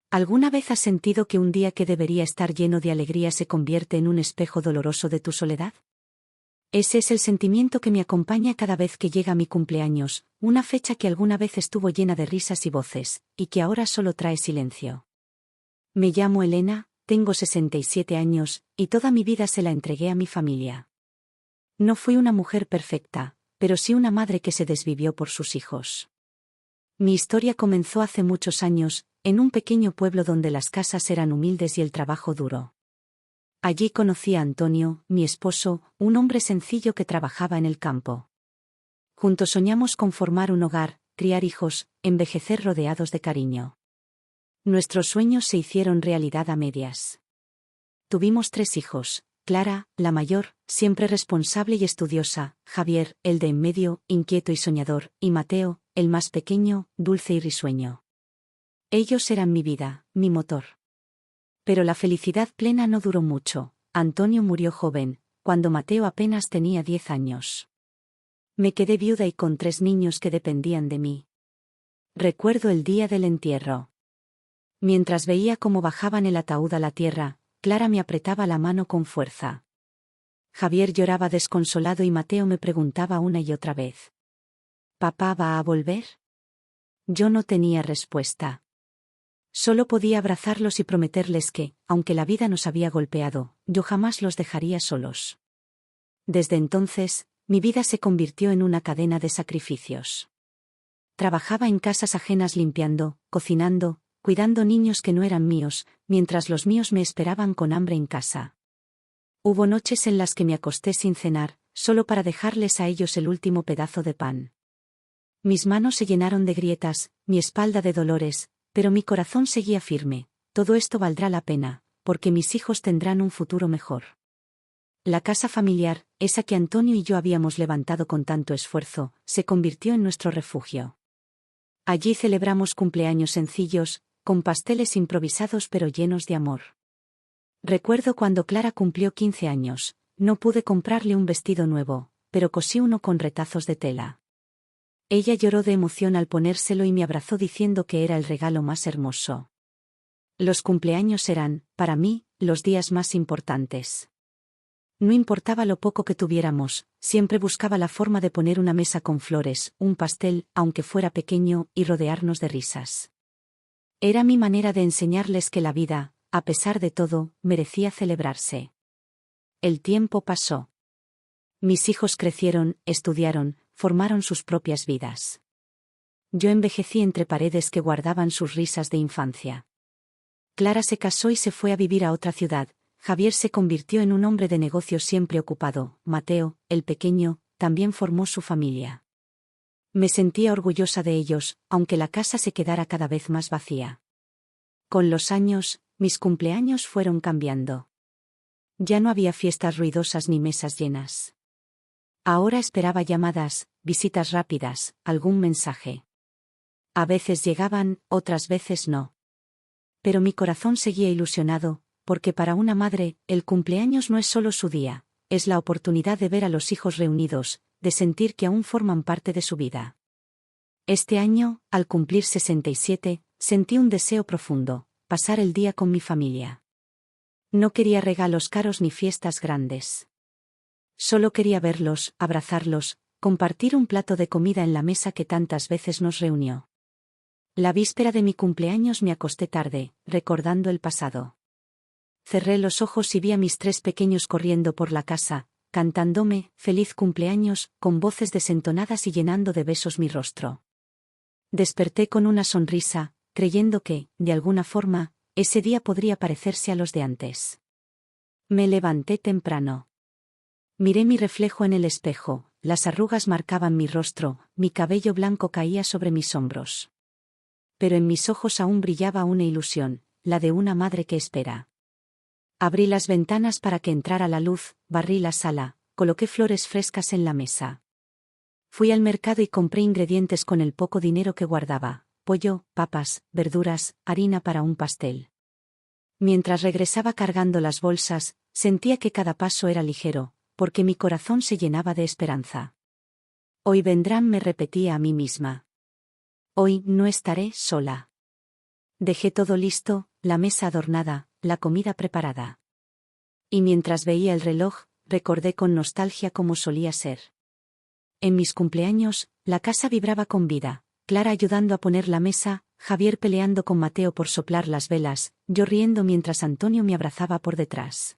¿Alguna vez has sentido que un día que debería estar lleno de alegría se convierte en un espejo doloroso de tu soledad? Ese es el sentimiento que me acompaña cada vez que llega mi cumpleaños, una fecha que alguna vez estuvo llena de risas y voces, y que ahora solo trae silencio. Me llamo Elena, tengo 67 años, y toda mi vida se la entregué a mi familia. No fui una mujer perfecta, pero sí una madre que se desvivió por sus hijos. Mi historia comenzó hace muchos años, en un pequeño pueblo donde las casas eran humildes y el trabajo duro. Allí conocí a Antonio, mi esposo, un hombre sencillo que trabajaba en el campo. Juntos soñamos con formar un hogar, criar hijos, envejecer rodeados de cariño. Nuestros sueños se hicieron realidad a medias. Tuvimos 3 hijos: Clara, la mayor, siempre responsable y estudiosa; Javier, el de en medio, inquieto y soñador; y Mateo, el más pequeño, dulce y risueño. Ellos eran mi vida, mi motor. Pero la felicidad plena no duró mucho. Antonio murió joven, cuando Mateo apenas tenía 10 años. Me quedé viuda y con 3 niños que dependían de mí. Recuerdo el día del entierro. Mientras veía cómo bajaban el ataúd a la tierra, Clara me apretaba la mano con fuerza. Javier lloraba desconsolado y Mateo me preguntaba una y otra vez: ¿Papá va a volver? Yo no tenía respuesta. Solo podía abrazarlos y prometerles que, aunque la vida nos había golpeado, yo jamás los dejaría solos. Desde entonces, mi vida se convirtió en una cadena de sacrificios. Trabajaba en casas ajenas limpiando, cocinando, cuidando niños que no eran míos, mientras los míos me esperaban con hambre en casa. Hubo noches en las que me acosté sin cenar, solo para dejarles a ellos el último pedazo de pan. Mis manos se llenaron de grietas, mi espalda de dolores, pero mi corazón seguía firme: todo esto valdrá la pena, porque mis hijos tendrán un futuro mejor. La casa familiar, esa que Antonio y yo habíamos levantado con tanto esfuerzo, se convirtió en nuestro refugio. Allí celebramos cumpleaños sencillos, con pasteles improvisados pero llenos de amor. Recuerdo cuando Clara cumplió 15 años, no pude comprarle un vestido nuevo, pero cosí uno con retazos de tela. Ella lloró de emoción al ponérselo y me abrazó diciendo que era el regalo más hermoso. Los cumpleaños eran, para mí, los días más importantes. No importaba lo poco que tuviéramos, siempre buscaba la forma de poner una mesa con flores, un pastel, aunque fuera pequeño, y rodearnos de risas. Era mi manera de enseñarles que la vida, a pesar de todo, merecía celebrarse. El tiempo pasó. Mis hijos crecieron, estudiaron, formaron sus propias vidas. Yo envejecí entre paredes que guardaban sus risas de infancia. Clara se casó y se fue a vivir a otra ciudad. Javier se convirtió en un hombre de negocios siempre ocupado. Mateo, el pequeño, también formó su familia. Me sentía orgullosa de ellos, aunque la casa se quedara cada vez más vacía. Con los años, mis cumpleaños fueron cambiando. Ya no había fiestas ruidosas ni mesas llenas. Ahora esperaba llamadas, visitas rápidas, algún mensaje. A veces llegaban, otras veces no. Pero mi corazón seguía ilusionado, porque para una madre, el cumpleaños no es solo su día, es la oportunidad de ver a los hijos reunidos, de sentir que aún forman parte de su vida. Este año, al cumplir 67, sentí un deseo profundo: pasar el día con mi familia. No quería regalos caros ni fiestas grandes. Solo quería verlos, abrazarlos, compartir un plato de comida en la mesa que tantas veces nos reunió. La víspera de mi cumpleaños me acosté tarde, recordando el pasado. Cerré los ojos y vi a mis 3 pequeños corriendo por la casa, cantándome «Feliz cumpleaños», con voces desentonadas y llenando de besos mi rostro. Desperté con una sonrisa, creyendo que, de alguna forma, ese día podría parecerse a los de antes. Me levanté temprano. Miré mi reflejo en el espejo, las arrugas marcaban mi rostro, mi cabello blanco caía sobre mis hombros. Pero en mis ojos aún brillaba una ilusión, la de una madre que espera. Abrí las ventanas para que entrara la luz, barrí la sala, coloqué flores frescas en la mesa. Fui al mercado y compré ingredientes con el poco dinero que guardaba: pollo, papas, verduras, harina para un pastel. Mientras regresaba cargando las bolsas, sentía que cada paso era ligero, porque mi corazón se llenaba de esperanza. Hoy vendrán, me repetía a mí misma. Hoy no estaré sola. Dejé todo listo, la mesa adornada, la comida preparada. Y mientras veía el reloj, recordé con nostalgia cómo solía ser. En mis cumpleaños, la casa vibraba con vida, Clara ayudando a poner la mesa, Javier peleando con Mateo por soplar las velas, yo riendo mientras Antonio me abrazaba por detrás.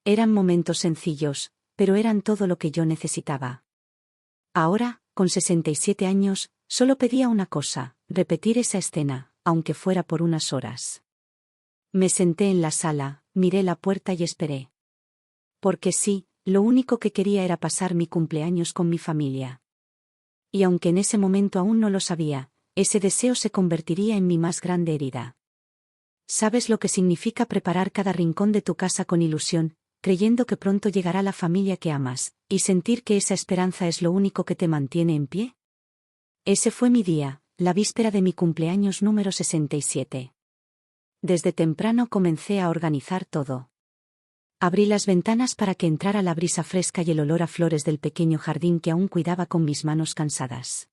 Eran momentos sencillos, pero eran todo lo que yo necesitaba. Ahora, con 67 años, solo pedía una cosa, repetir esa escena, aunque fuera por unas horas. Me senté en la sala, miré la puerta y esperé. Porque sí, lo único que quería era pasar mi cumpleaños con mi familia. Y aunque en ese momento aún no lo sabía, ese deseo se convertiría en mi más grande herida. ¿Sabes lo que significa preparar cada rincón de tu casa con ilusión, creyendo que pronto llegará la familia que amas, y sentir que esa esperanza es lo único que te mantiene en pie? Ese fue mi día, la víspera de mi cumpleaños número 67. Desde temprano comencé a organizar todo. Abrí las ventanas para que entrara la brisa fresca y el olor a flores del pequeño jardín que aún cuidaba con mis manos cansadas.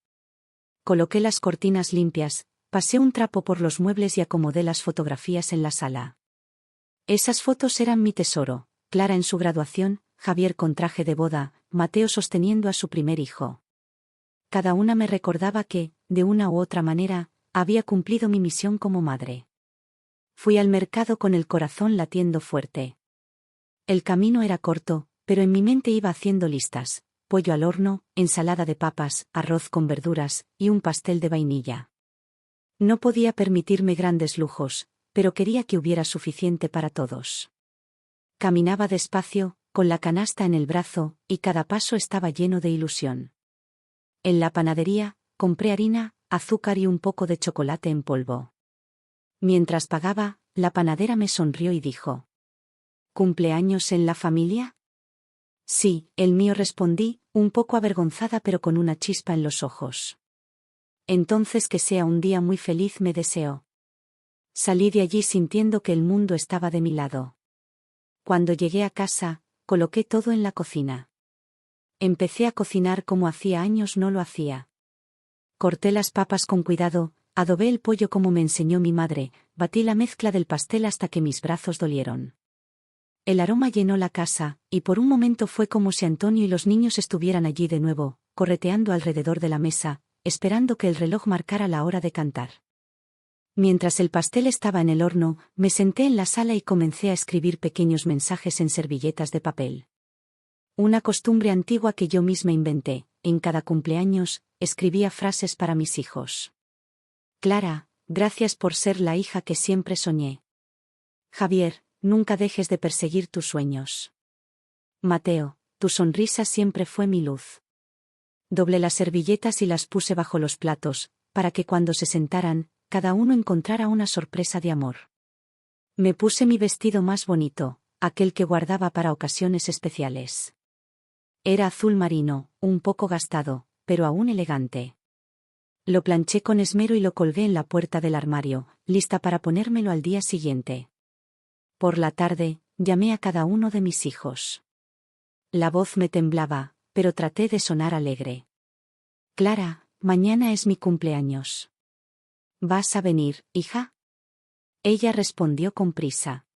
Coloqué las cortinas limpias, pasé un trapo por los muebles y acomodé las fotografías en la sala. Esas fotos eran mi tesoro, Clara en su graduación, Javier con traje de boda, Mateo sosteniendo a su primer hijo. Cada una me recordaba que, de una u otra manera, había cumplido mi misión como madre. Fui al mercado con el corazón latiendo fuerte. El camino era corto, pero en mi mente iba haciendo listas: pollo al horno, ensalada de papas, arroz con verduras, y un pastel de vainilla. No podía permitirme grandes lujos, pero quería que hubiera suficiente para todos. Caminaba despacio, con la canasta en el brazo, y cada paso estaba lleno de ilusión. En la panadería, compré harina, azúcar y un poco de chocolate en polvo. Mientras pagaba, la panadera me sonrió y dijo: ¿Cumpleaños en la familia? Sí, el mío, respondí, un poco avergonzada pero con una chispa en los ojos. Entonces que sea un día muy feliz, me deseó. Salí de allí sintiendo que el mundo estaba de mi lado. Cuando llegué a casa, coloqué todo en la cocina. Empecé a cocinar como hacía años no lo hacía. Corté las papas con cuidado, adobé el pollo como me enseñó mi madre, batí la mezcla del pastel hasta que mis brazos dolieron. El aroma llenó la casa, y por un momento fue como si Antonio y los niños estuvieran allí de nuevo, correteando alrededor de la mesa, esperando que el reloj marcara la hora de cantar. Mientras el pastel estaba en el horno, me senté en la sala y comencé a escribir pequeños mensajes en servilletas de papel. Una costumbre antigua que yo misma inventé: en cada cumpleaños, escribía frases para mis hijos. Clara, gracias por ser la hija que siempre soñé. Javier, nunca dejes de perseguir tus sueños. Mateo, tu sonrisa siempre fue mi luz. Doblé las servilletas y las puse bajo los platos, para que cuando se sentaran, cada uno encontrara una sorpresa de amor. Me puse mi vestido más bonito, aquel que guardaba para ocasiones especiales. Era azul marino, un poco gastado, pero aún elegante. Lo planché con esmero y lo colgué en la puerta del armario, lista para ponérmelo al día siguiente. Por la tarde, llamé a cada uno de mis hijos. La voz me temblaba, pero traté de sonar alegre. Clara, mañana es mi cumpleaños. ¿Vas a venir, hija? Ella respondió con prisa.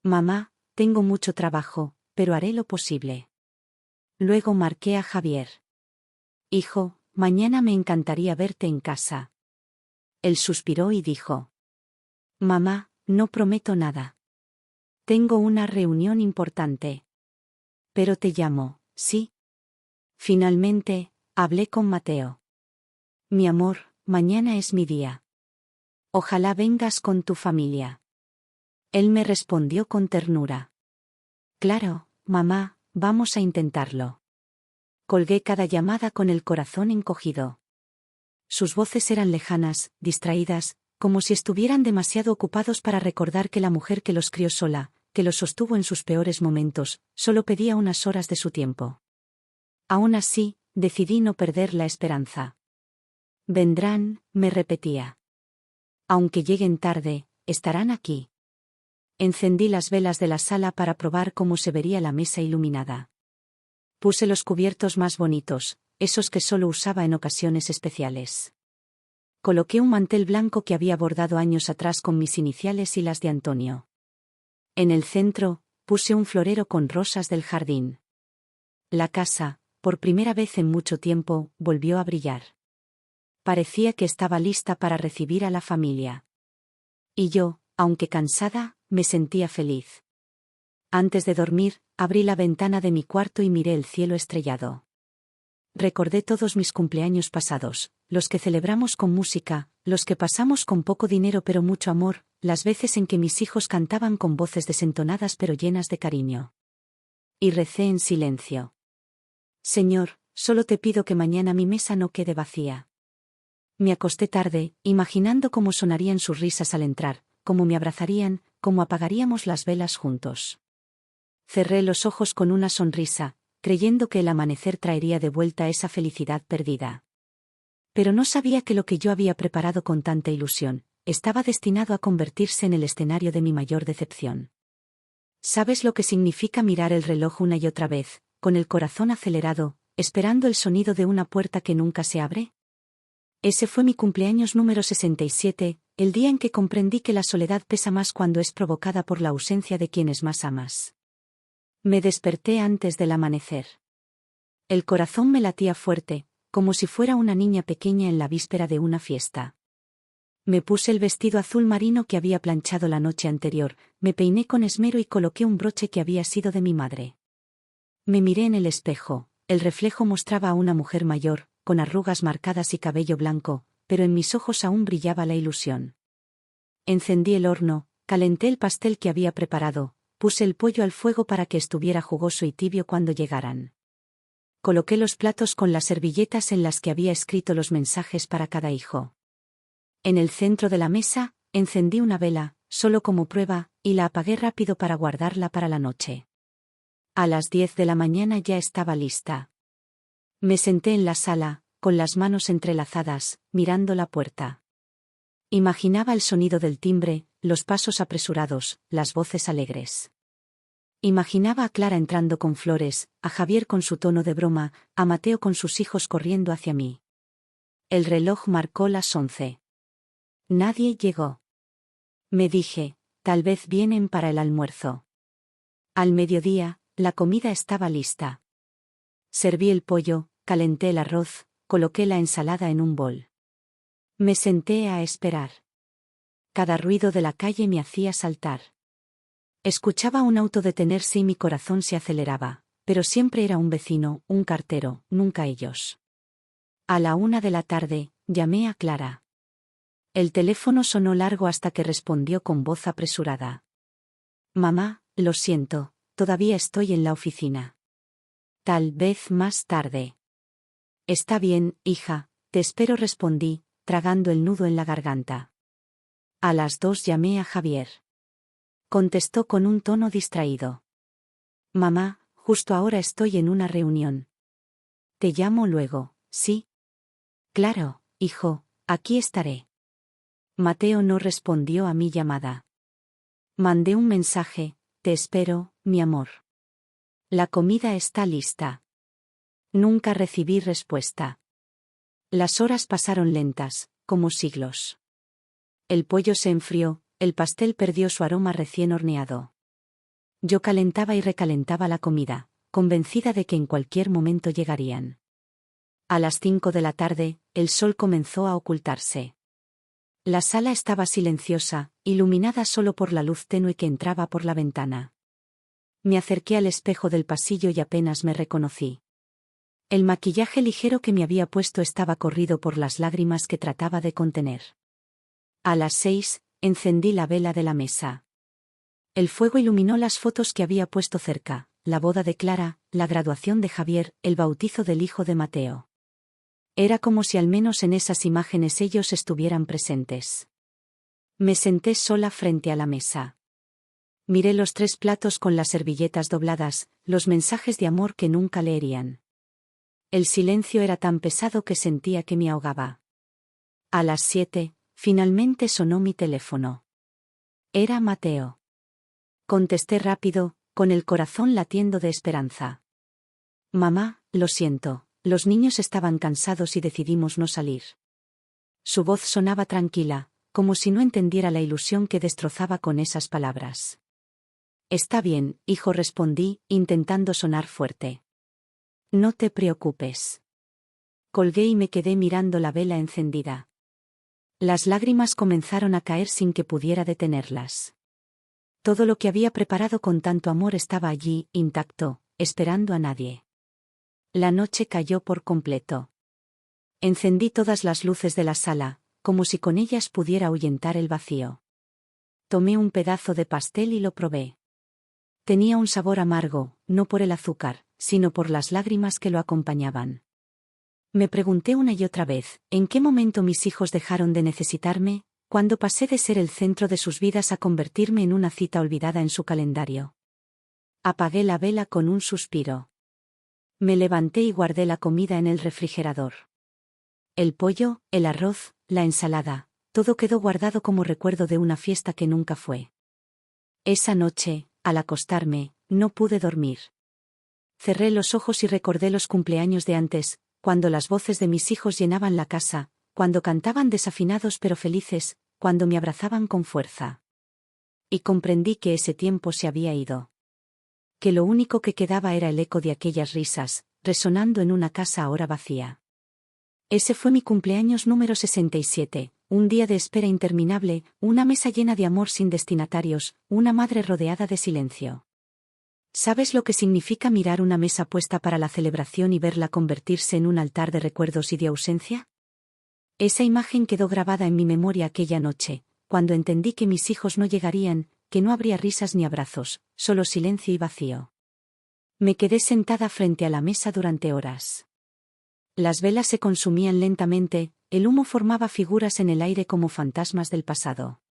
Mamá, tengo mucho trabajo, pero haré lo posible. Luego marqué a Javier. Hijo, mañana me encantaría verte en casa. Él suspiró y dijo: Mamá, no prometo nada. Tengo una reunión importante. Pero te llamo, ¿sí? Finalmente, hablé con Mateo. Mi amor, mañana es mi día. Ojalá vengas con tu familia. Él me respondió con ternura. Claro, mamá, vamos a intentarlo. Colgué cada llamada con el corazón encogido. Sus voces eran lejanas, distraídas, como si estuvieran demasiado ocupados para recordar que la mujer que los crió sola, que los sostuvo en sus peores momentos, solo pedía unas horas de su tiempo. Aún así, decidí no perder la esperanza. Vendrán, me repetía. Aunque lleguen tarde, estarán aquí. Encendí las velas de la sala para probar cómo se vería la mesa iluminada. Puse los cubiertos más bonitos, esos que solo usaba en ocasiones especiales. Coloqué un mantel blanco que había bordado años atrás con mis iniciales y las de Antonio. En el centro, puse un florero con rosas del jardín. La casa, por primera vez en mucho tiempo, volvió a brillar. Parecía que estaba lista para recibir a la familia. Y yo, aunque cansada, me sentía feliz. Antes de dormir, abrí la ventana de mi cuarto y miré el cielo estrellado. Recordé todos mis cumpleaños pasados, los que celebramos con música, los que pasamos con poco dinero pero mucho amor, las veces en que mis hijos cantaban con voces desentonadas pero llenas de cariño. Y recé en silencio. Señor, solo te pido que mañana mi mesa no quede vacía. Me acosté tarde, imaginando cómo sonarían sus risas al entrar, cómo me abrazarían, cómo apagaríamos las velas juntos. Cerré los ojos con una sonrisa, creyendo que el amanecer traería de vuelta esa felicidad perdida. Pero no sabía que lo que yo había preparado con tanta ilusión, estaba destinado a convertirse en el escenario de mi mayor decepción. ¿Sabes lo que significa mirar el reloj una y otra vez, con el corazón acelerado, esperando el sonido de una puerta que nunca se abre? Ese fue mi cumpleaños número 67, el día en que comprendí que la soledad pesa más cuando es provocada por la ausencia de quienes más amas. Me desperté antes del amanecer. El corazón me latía fuerte, como si fuera una niña pequeña en la víspera de una fiesta. Me puse el vestido azul marino que había planchado la noche anterior, me peiné con esmero y coloqué un broche que había sido de mi madre. Me miré en el espejo, el reflejo mostraba a una mujer mayor, con arrugas marcadas y cabello blanco, pero en mis ojos aún brillaba la ilusión. Encendí el horno, calenté el pastel que había preparado, puse el pollo al fuego para que estuviera jugoso y tibio cuando llegaran. Coloqué los platos con las servilletas en las que había escrito los mensajes para cada hijo. En el centro de la mesa, encendí una vela, solo como prueba, y la apagué rápido para guardarla para la noche. A las 10 de la mañana ya estaba lista. Me senté en la sala, con las manos entrelazadas, mirando la puerta. Imaginaba el sonido del timbre, los pasos apresurados, las voces alegres. Imaginaba a Clara entrando con flores, a Javier con su tono de broma, a Mateo con sus hijos corriendo hacia mí. El reloj marcó las 11. Nadie llegó. Me dije, tal vez vienen para el almuerzo. Al mediodía, la comida estaba lista. Serví el pollo, calenté el arroz, coloqué la ensalada en un bol. Me senté a esperar. Cada ruido de la calle me hacía saltar. Escuchaba un auto detenerse y mi corazón se aceleraba, pero siempre era un vecino, un cartero, nunca ellos. A la 1 de la tarde, llamé a Clara. El teléfono sonó largo hasta que respondió con voz apresurada. Mamá, lo siento, todavía estoy en la oficina. Tal vez más tarde. Está bien, hija, te espero, respondí, tragando el nudo en la garganta. A las 2 llamé a Javier. Contestó con un tono distraído. Mamá, justo ahora estoy en una reunión. Te llamo luego, ¿sí? Claro, hijo, aquí estaré. Mateo no respondió a mi llamada. Mandé un mensaje, te espero, mi amor. La comida está lista. Nunca recibí respuesta. Las horas pasaron lentas, como siglos. El pollo se enfrió, el pastel perdió su aroma recién horneado. Yo calentaba y recalentaba la comida, convencida de que en cualquier momento llegarían. A las 5 de la tarde, el sol comenzó a ocultarse. La sala estaba silenciosa, iluminada solo por la luz tenue que entraba por la ventana. Me acerqué al espejo del pasillo y apenas me reconocí. El maquillaje ligero que me había puesto estaba corrido por las lágrimas que trataba de contener. A las 6, encendí la vela de la mesa. El fuego iluminó las fotos que había puesto cerca, la boda de Clara, la graduación de Javier, el bautizo del hijo de Mateo. Era como si al menos en esas imágenes ellos estuvieran presentes. Me senté sola frente a la mesa. Miré los 3 platos con las servilletas dobladas, los mensajes de amor que nunca leerían. El silencio era tan pesado que sentía que me ahogaba. A las 7, finalmente sonó mi teléfono. Era Mateo. Contesté rápido, con el corazón latiendo de esperanza. Mamá, lo siento, los niños estaban cansados y decidimos no salir. Su voz sonaba tranquila, como si no entendiera la ilusión que destrozaba con esas palabras. Está bien, hijo, respondí, intentando sonar fuerte. No te preocupes. Colgué y me quedé mirando la vela encendida. Las lágrimas comenzaron a caer sin que pudiera detenerlas. Todo lo que había preparado con tanto amor estaba allí, intacto, esperando a nadie. La noche cayó por completo. Encendí todas las luces de la sala, como si con ellas pudiera ahuyentar el vacío. Tomé un pedazo de pastel y lo probé. Tenía un sabor amargo, no por el azúcar, sino por las lágrimas que lo acompañaban. Me pregunté una y otra vez, ¿en qué momento mis hijos dejaron de necesitarme? Cuando pasé de ser el centro de sus vidas a convertirme en una cita olvidada en su calendario. Apagué la vela con un suspiro. Me levanté y guardé la comida en el refrigerador. El pollo, el arroz, la ensalada, todo quedó guardado como recuerdo de una fiesta que nunca fue. Esa noche, al acostarme, no pude dormir. Cerré los ojos y recordé los cumpleaños de antes, cuando las voces de mis hijos llenaban la casa, cuando cantaban desafinados pero felices, cuando me abrazaban con fuerza. Y comprendí que ese tiempo se había ido. Que lo único que quedaba era el eco de aquellas risas, resonando en una casa ahora vacía. Ese fue mi cumpleaños número 67, un día de espera interminable, una mesa llena de amor sin destinatarios, una madre rodeada de silencio. ¿Sabes lo que significa mirar una mesa puesta para la celebración y verla convertirse en un altar de recuerdos y de ausencia? Esa imagen quedó grabada en mi memoria aquella noche, cuando entendí que mis hijos no llegarían, que no habría risas ni abrazos, solo silencio y vacío. Me quedé sentada frente a la mesa durante horas. Las velas se consumían lentamente, el humo formaba figuras en el aire como fantasmas del pasado.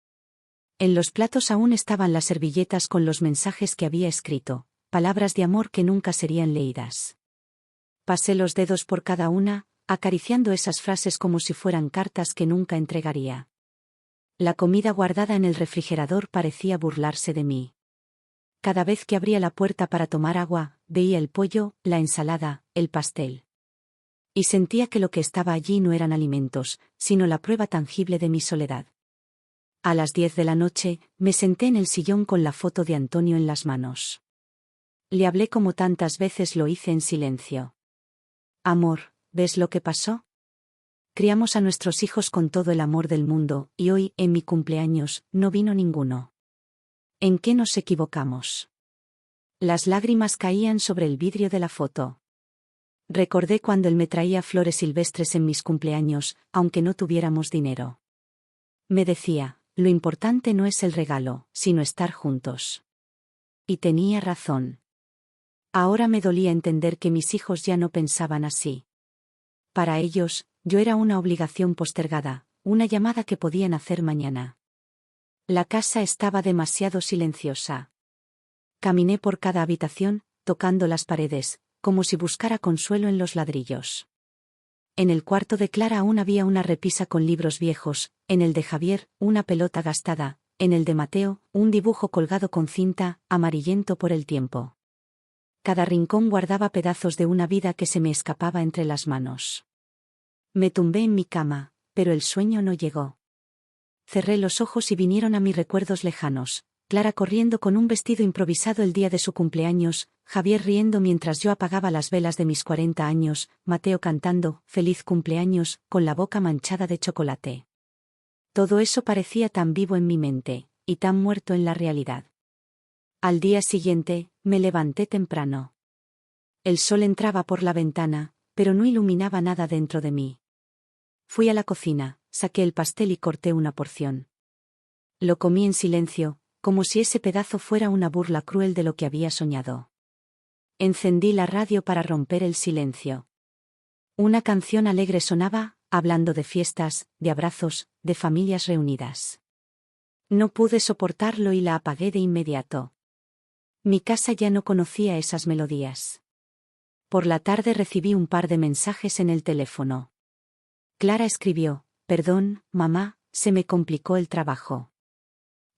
En los platos aún estaban las servilletas con los mensajes que había escrito, palabras de amor que nunca serían leídas. Pasé los dedos por cada una, acariciando esas frases como si fueran cartas que nunca entregaría. La comida guardada en el refrigerador parecía burlarse de mí. Cada vez que abría la puerta para tomar agua, veía el pollo, la ensalada, el pastel. Y sentía que lo que estaba allí no eran alimentos, sino la prueba tangible de mi soledad. A las 10 de la noche, me senté en el sillón con la foto de Antonio en las manos. Le hablé como tantas veces lo hice en silencio. Amor, ¿ves lo que pasó? Criamos a nuestros hijos con todo el amor del mundo, y hoy, en mi cumpleaños, no vino ninguno. ¿En qué nos equivocamos? Las lágrimas caían sobre el vidrio de la foto. Recordé cuando él me traía flores silvestres en mis cumpleaños, aunque no tuviéramos dinero. Me decía, lo importante no es el regalo, sino estar juntos. Y tenía razón. Ahora me dolía entender que mis hijos ya no pensaban así. Para ellos, yo era una obligación postergada, una llamada que podían hacer mañana. La casa estaba demasiado silenciosa. Caminé por cada habitación, tocando las paredes, como si buscara consuelo en los ladrillos. En el cuarto de Clara aún había una repisa con libros viejos, en el de Javier, una pelota gastada, en el de Mateo, un dibujo colgado con cinta, amarillento por el tiempo. Cada rincón guardaba pedazos de una vida que se me escapaba entre las manos. Me tumbé en mi cama, pero el sueño no llegó. Cerré los ojos y vinieron a mí recuerdos lejanos, Clara corriendo con un vestido improvisado el día de su cumpleaños, Javier riendo mientras yo apagaba las velas de mis 40 años, Mateo cantando, feliz cumpleaños, con la boca manchada de chocolate. Todo eso parecía tan vivo en mi mente, y tan muerto en la realidad. Al día siguiente, me levanté temprano. El sol entraba por la ventana, pero no iluminaba nada dentro de mí. Fui a la cocina, saqué el pastel y corté una porción. Lo comí en silencio, como si ese pedazo fuera una burla cruel de lo que había soñado. Encendí la radio para romper el silencio. Una canción alegre sonaba, hablando de fiestas, de abrazos, de familias reunidas. No pude soportarlo y la apagué de inmediato. Mi casa ya no conocía esas melodías. Por la tarde recibí un par de mensajes en el teléfono. Clara escribió, perdón, mamá, se me complicó el trabajo.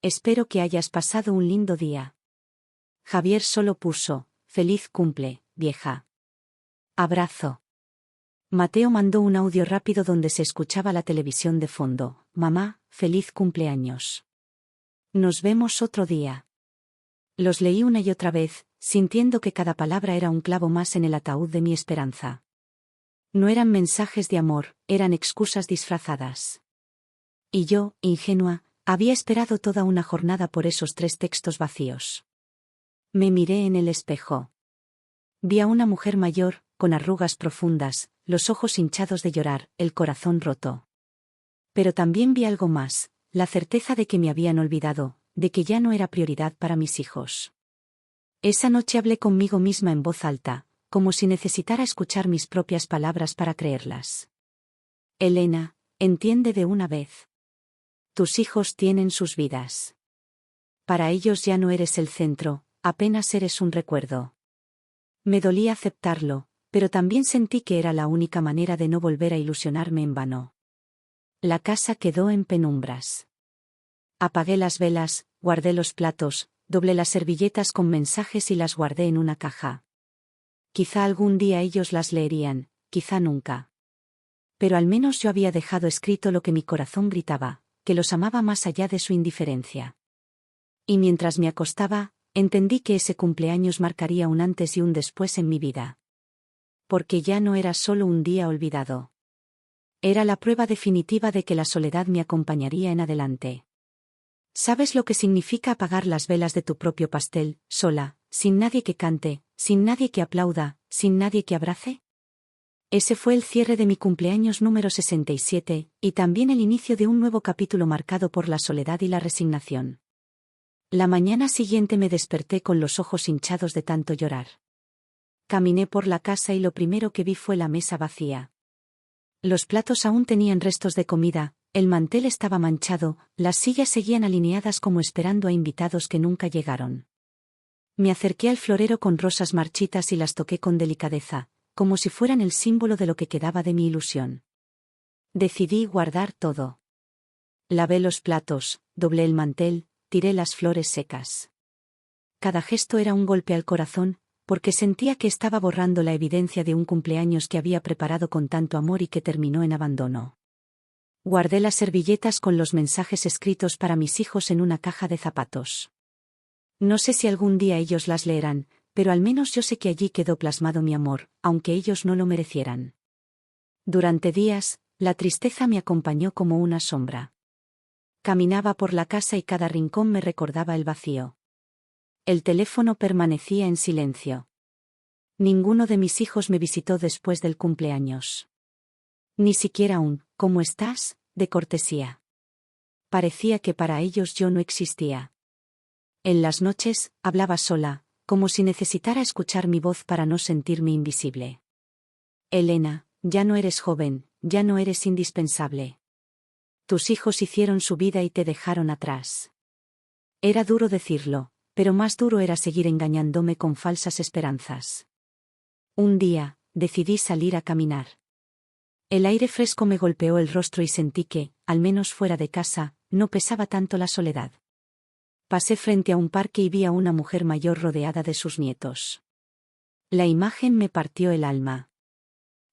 Espero que hayas pasado un lindo día. Javier solo puso, feliz cumple, vieja. Abrazo. Mateo mandó un audio rápido donde se escuchaba la televisión de fondo. Mamá, feliz cumpleaños. Nos vemos otro día. Los leí una y otra vez, sintiendo que cada palabra era un clavo más en el ataúd de mi esperanza. No eran mensajes de amor, eran excusas disfrazadas. Y yo, ingenua, había esperado toda una jornada por esos 3 textos vacíos. Me miré en el espejo. Vi a una mujer mayor, con arrugas profundas, los ojos hinchados de llorar, el corazón roto. Pero también vi algo más, la certeza de que me habían olvidado, de que ya no era prioridad para mis hijos. Esa noche hablé conmigo misma en voz alta, como si necesitara escuchar mis propias palabras para creerlas. Elena, entiende de una vez. Tus hijos tienen sus vidas. Para ellos ya no eres el centro, apenas eres un recuerdo. Me dolía aceptarlo, pero también sentí que era la única manera de no volver a ilusionarme en vano. La casa quedó en penumbras. Apagué las velas, guardé los platos, doblé las servilletas con mensajes y las guardé en una caja. Quizá algún día ellos las leerían, quizá nunca. Pero al menos yo había dejado escrito lo que mi corazón gritaba, que los amaba más allá de su indiferencia. Y mientras me acostaba, entendí que ese cumpleaños marcaría un antes y un después en mi vida. Porque ya no era solo un día olvidado. Era la prueba definitiva de que la soledad me acompañaría en adelante. ¿Sabes lo que significa apagar las velas de tu propio pastel, sola, sin nadie que cante, sin nadie que aplauda, sin nadie que abrace? Ese fue el cierre de mi cumpleaños número 67, y también el inicio de un nuevo capítulo marcado por la soledad y la resignación. La mañana siguiente me desperté con los ojos hinchados de tanto llorar. Caminé por la casa y lo primero que vi fue la mesa vacía. Los platos aún tenían restos de comida, el mantel estaba manchado, las sillas seguían alineadas como esperando a invitados que nunca llegaron. Me acerqué al florero con rosas marchitas y las toqué con delicadeza, como si fueran el símbolo de lo que quedaba de mi ilusión. Decidí guardar todo. Lavé los platos, doblé el mantel, tiré las flores secas. Cada gesto era un golpe al corazón, porque sentía que estaba borrando la evidencia de un cumpleaños que había preparado con tanto amor y que terminó en abandono. Guardé las servilletas con los mensajes escritos para mis hijos en una caja de zapatos. No sé si algún día ellos las leerán, pero al menos yo sé que allí quedó plasmado mi amor, aunque ellos no lo merecieran. Durante días, la tristeza me acompañó como una sombra. Caminaba por la casa y cada rincón me recordaba el vacío. El teléfono permanecía en silencio. Ninguno de mis hijos me visitó después del cumpleaños. Ni siquiera un «¿cómo estás?», de cortesía. Parecía que para ellos yo no existía. En las noches, hablaba sola, como si necesitara escuchar mi voz para no sentirme invisible. Elena, ya no eres joven, ya no eres indispensable. Tus hijos hicieron su vida y te dejaron atrás. Era duro decirlo, pero más duro era seguir engañándome con falsas esperanzas. Un día, decidí salir a caminar. El aire fresco me golpeó el rostro y sentí que, al menos fuera de casa, no pesaba tanto la soledad. Pasé frente a un parque y vi a una mujer mayor rodeada de sus nietos. La imagen me partió el alma.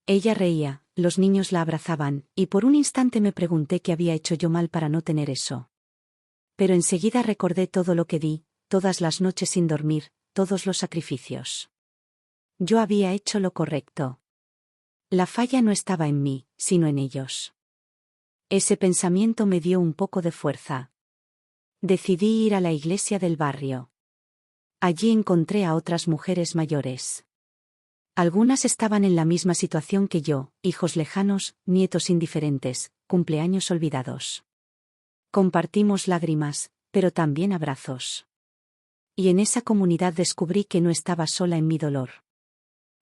Ella reía, los niños la abrazaban, y por un instante me pregunté qué había hecho yo mal para no tener eso. Pero enseguida recordé todo lo que di, todas las noches sin dormir, todos los sacrificios. Yo había hecho lo correcto. La falla no estaba en mí, sino en ellos. Ese pensamiento me dio un poco de fuerza. Decidí ir a la iglesia del barrio. Allí encontré a otras mujeres mayores. Algunas estaban en la misma situación que yo, hijos lejanos, nietos indiferentes, cumpleaños olvidados. Compartimos lágrimas, pero también abrazos. Y en esa comunidad descubrí que no estaba sola en mi dolor.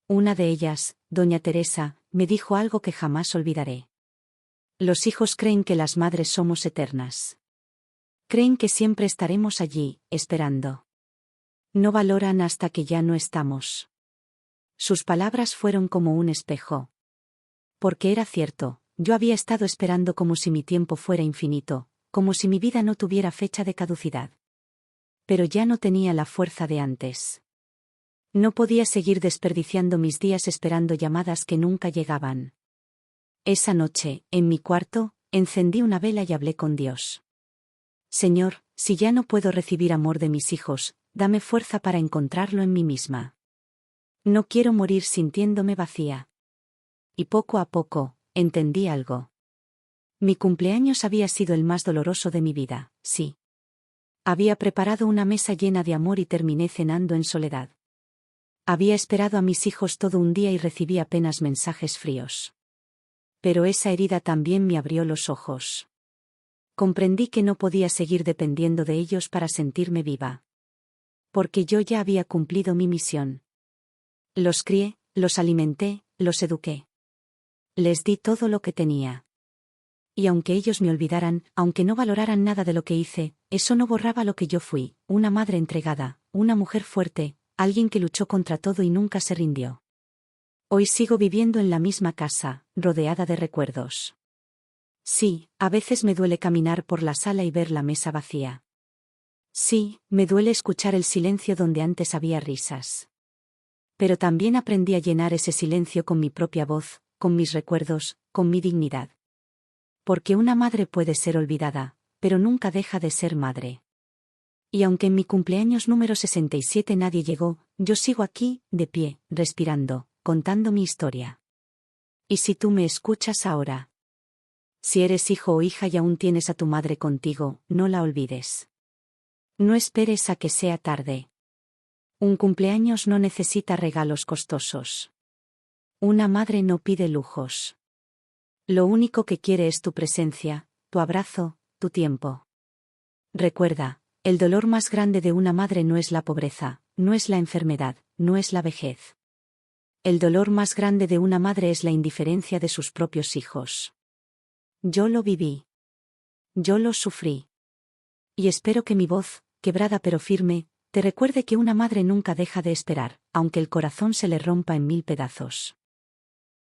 Una de ellas, doña Teresa, me dijo algo que jamás olvidaré. Los hijos creen que las madres somos eternas. Creen que siempre estaremos allí, esperando. No valoran hasta que ya no estamos. Sus palabras fueron como un espejo. Porque era cierto, yo había estado esperando como si mi tiempo fuera infinito, como si mi vida no tuviera fecha de caducidad. Pero ya no tenía la fuerza de antes. No podía seguir desperdiciando mis días esperando llamadas que nunca llegaban. Esa noche, en mi cuarto, encendí una vela y hablé con Dios. Señor, si ya no puedo recibir amor de mis hijos, dame fuerza para encontrarlo en mí misma. No quiero morir sintiéndome vacía. Y poco a poco, entendí algo. Mi cumpleaños había sido el más doloroso de mi vida, sí. Había preparado una mesa llena de amor y terminé cenando en soledad. Había esperado a mis hijos todo un día y recibí apenas mensajes fríos. Pero esa herida también me abrió los ojos. Comprendí que no podía seguir dependiendo de ellos para sentirme viva. Porque yo ya había cumplido mi misión. Los crié, los alimenté, los eduqué. Les di todo lo que tenía. Y aunque ellos me olvidaran, aunque no valoraran nada de lo que hice, eso no borraba lo que yo fui, una madre entregada, una mujer fuerte, alguien que luchó contra todo y nunca se rindió. Hoy sigo viviendo en la misma casa, rodeada de recuerdos. Sí, a veces me duele caminar por la sala y ver la mesa vacía. Sí, me duele escuchar el silencio donde antes había risas. Pero también aprendí a llenar ese silencio con mi propia voz, con mis recuerdos, con mi dignidad. Porque una madre puede ser olvidada, pero nunca deja de ser madre. Y aunque en mi cumpleaños número 67 nadie llegó, yo sigo aquí, de pie, respirando, contando mi historia. ¿Y si tú me escuchas ahora? Si eres hijo o hija y aún tienes a tu madre contigo, no la olvides. No esperes a que sea tarde. Un cumpleaños no necesita regalos costosos. Una madre no pide lujos. Lo único que quiere es tu presencia, tu abrazo, tu tiempo. Recuerda, el dolor más grande de una madre no es la pobreza, no es la enfermedad, no es la vejez. El dolor más grande de una madre es la indiferencia de sus propios hijos. Yo lo viví. Yo lo sufrí. Y espero que mi voz, quebrada pero firme, te recuerde que una madre nunca deja de esperar, aunque el corazón se le rompa en 1000 pedazos.